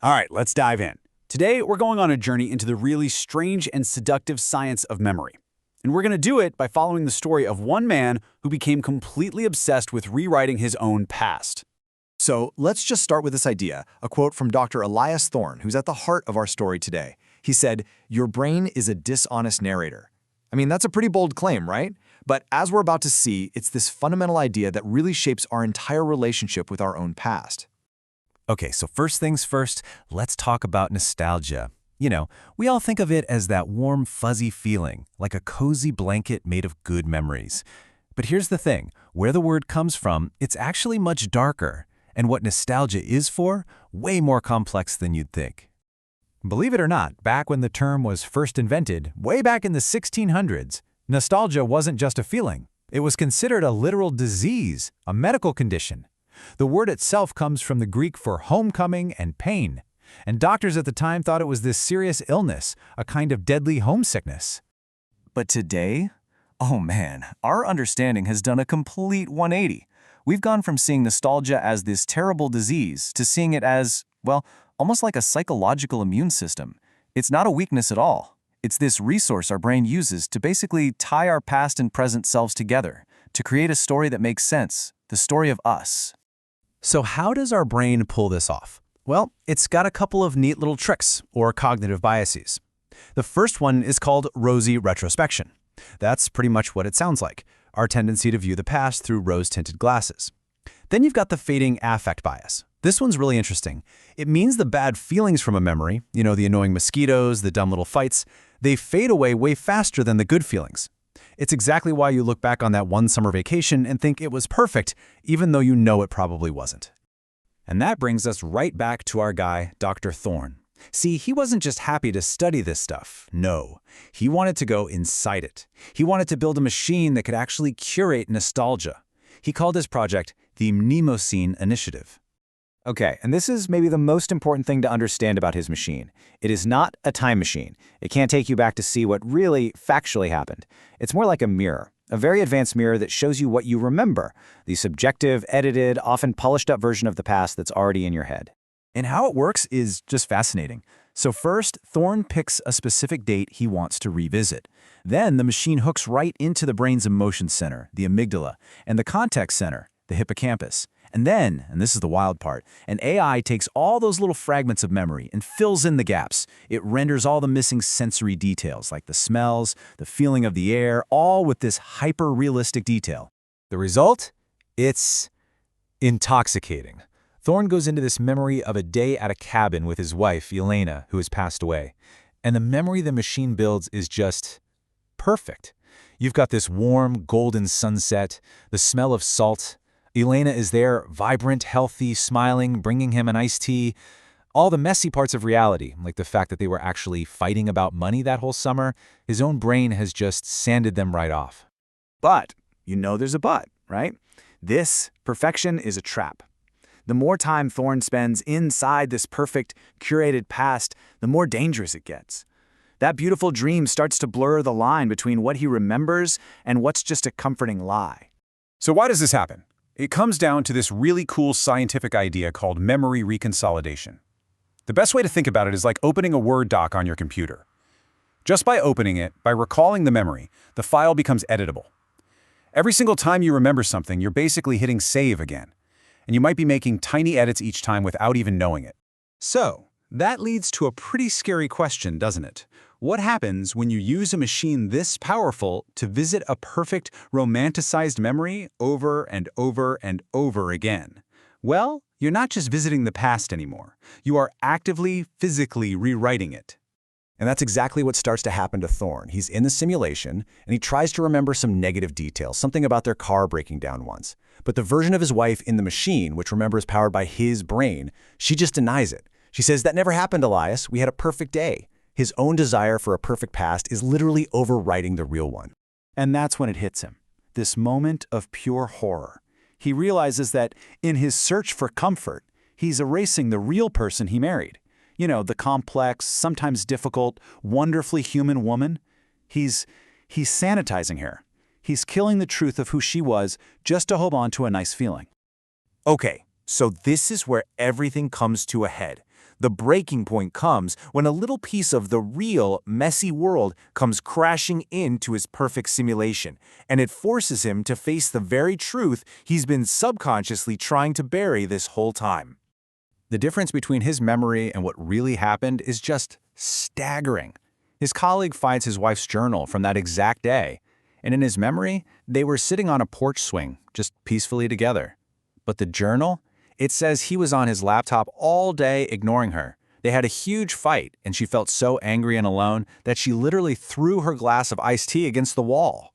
All right, let's dive in. Today, we're going on a journey into the really strange and seductive science of memory. And we're going to do it by following the story of one man who became completely obsessed with rewriting his own past. So let's just start with this idea, a quote from Dr. Elias Thorne, who's at the heart of our story today. He said, "Your brain is a dishonest narrator." I mean, that's a pretty bold claim, right? But as we're about to see, it's this fundamental idea that really shapes our entire relationship with our own past. Okay, so first things first, let's talk about nostalgia. You know, we all think of it as that warm, fuzzy feeling, like a cozy blanket made of good memories. But here's the thing, where the word comes from, it's actually much darker. And what nostalgia is for, way more complex than you'd think. Believe it or not, back when the term was first invented, way back in the 1600s, nostalgia wasn't just a feeling. It was considered a literal disease, a medical condition. The word itself comes from the Greek for homecoming and pain, and doctors at the time thought it was this serious illness, a kind of deadly homesickness. But today, oh man, our understanding has done a complete 180. We've gone from seeing nostalgia as this terrible disease to seeing it as, well, almost like a psychological immune system. It's not a weakness at all. It's this resource our brain uses to basically tie our past and present selves together, to create a story that makes sense, the story of us. So how does our brain pull this off? Well, it's got a couple of neat little tricks, or cognitive biases. The first one is called rosy retrospection. That's pretty much what it sounds like, our tendency to view the past through rose-tinted glasses. Then you've got the fading affect bias. This one's really interesting. It means the bad feelings from a memory, you know, the annoying mosquitoes, the dumb little fights, they fade away way faster than the good feelings. It's exactly why you look back on that one summer vacation and think it was perfect, even though you know it probably wasn't. And that brings us right back to our guy, Dr. Thorne. See, he wasn't just happy to study this stuff. No, he wanted to go inside it. He wanted to build a machine that could actually curate nostalgia. He called his project the Mnemoscene Initiative. Okay, and this is maybe the most important thing to understand about his machine. It is not a time machine. It can't take you back to see what really factually happened. It's more like a mirror, a very advanced mirror that shows you what you remember, the subjective, edited, often polished up version of the past that's already in your head. And how it works is just fascinating. So first, Thorne picks a specific date he wants to revisit. Then the machine hooks right into the brain's emotion center, the amygdala, and the context center, the hippocampus. And then, and this is the wild part, an AI takes all those little fragments of memory and fills in the gaps. It renders all the missing sensory details, like the smells, the feeling of the air, all with this hyper-realistic detail. The result? It's intoxicating. Thorne goes into this memory of a day at a cabin with his wife, Elena, who has passed away. And the memory the machine builds is just perfect. You've got this warm, golden sunset, the smell of salt. Elena is there, vibrant, healthy, smiling, bringing him an iced tea. All the messy parts of reality, like the fact that they were actually fighting about money that whole summer, his own brain has just sanded them right off. But, you know there's a but, right? This perfection is a trap. The more time Thorne spends inside this perfect, curated past, the more dangerous it gets. That beautiful dream starts to blur the line between what he remembers and what's just a comforting lie. So why does this happen? It comes down to this really cool scientific idea called memory reconsolidation. The best way to think about it is like opening a Word doc on your computer. Just by opening it, by recalling the memory, the file becomes editable. Every single time you remember something, you're basically hitting save again. And you might be making tiny edits each time without even knowing it. So, that leads to a pretty scary question, doesn't it? What happens when you use a machine this powerful to visit a perfect, romanticized memory over and over and over again? Well, you're not just visiting the past anymore. You are actively, physically rewriting it. And that's exactly what starts to happen to Thorne. He's in the simulation, and he tries to remember some negative details, something about their car breaking down once. But the version of his wife in the machine, which remember is powered by his brain, she just denies it. She says, "That never happened, Elias. We had a perfect day." His own desire for a perfect past is literally overwriting the real one. And that's when it hits him, this moment of pure horror. He realizes that in his search for comfort, he's erasing the real person he married. You know, the complex, sometimes difficult, wonderfully human woman. He's sanitizing her. He's killing the truth of who she was just to hold on to a nice feeling. Okay, so this is where everything comes to a head. The breaking point comes when a little piece of the real, messy world comes crashing into his perfect simulation, and it forces him to face the very truth he's been subconsciously trying to bury this whole time. The difference between his memory and what really happened is just staggering. His colleague finds his wife's journal from that exact day, and in his memory, they were sitting on a porch swing, just peacefully together. But the journal? It says he was on his laptop all day ignoring her. They had a huge fight, and she felt so angry and alone that she literally threw her glass of iced tea against the wall.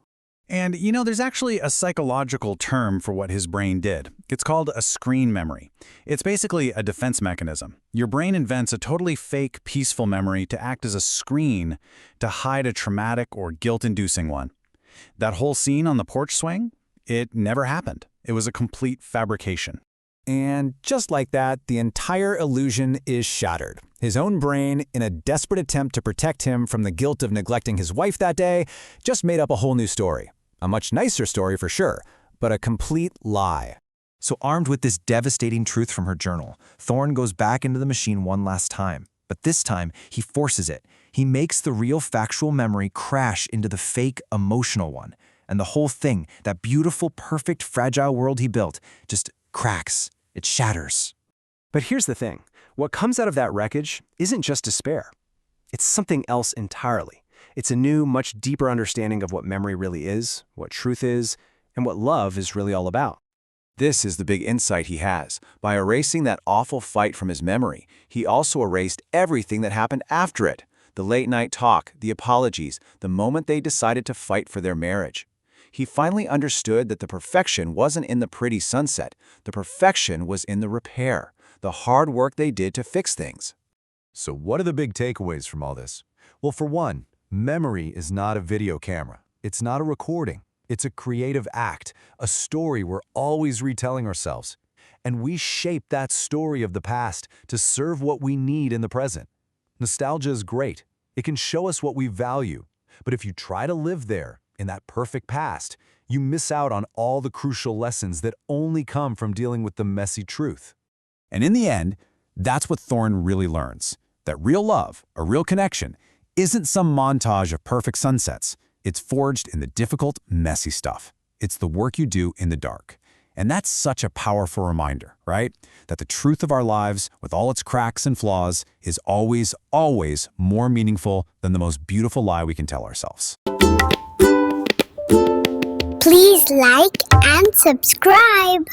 And, there's actually a psychological term for what his brain did. It's called a screen memory. It's basically a defense mechanism. Your brain invents a totally fake, peaceful memory to act as a screen to hide a traumatic or guilt-inducing one. That whole scene on the porch swing, it never happened. It was a complete fabrication. And just like that, the entire illusion is shattered. His own brain, in a desperate attempt to protect him from the guilt of neglecting his wife that day, just made up a whole new story. A much nicer story for sure, but a complete lie. So armed with this devastating truth from her journal, Thorne goes back into the machine one last time. But this time, he forces it. He makes the real factual memory crash into the fake emotional one. And the whole thing, that beautiful, perfect, fragile world he built, just cracks. It shatters. But here's the thing. What comes out of that wreckage isn't just despair. It's something else entirely. It's a new, much deeper understanding of what memory really is, what truth is, and what love is really all about. This is the big insight he has. By erasing that awful fight from his memory, he also erased everything that happened after it. The late-night talk, the apologies, the moment they decided to fight for their marriage. He finally understood that the perfection wasn't in the pretty sunset. The perfection was in the repair, the hard work they did to fix things. So what are the big takeaways from all this? Well, for one, memory is not a video camera. It's not a recording. It's a creative act, a story we're always retelling ourselves. And we shape that story of the past to serve what we need in the present. Nostalgia is great. It can show us what we value. But if you try to live there, in that perfect past, you miss out on all the crucial lessons that only come from dealing with the messy truth. And in the end, that's what Thorne really learns. That real love, a real connection, isn't some montage of perfect sunsets. It's forged in the difficult, messy stuff. It's the work you do in the dark. And that's such a powerful reminder, right? That the truth of our lives, with all its cracks and flaws, is always, always more meaningful than the most beautiful lie we can tell ourselves. Please like and subscribe.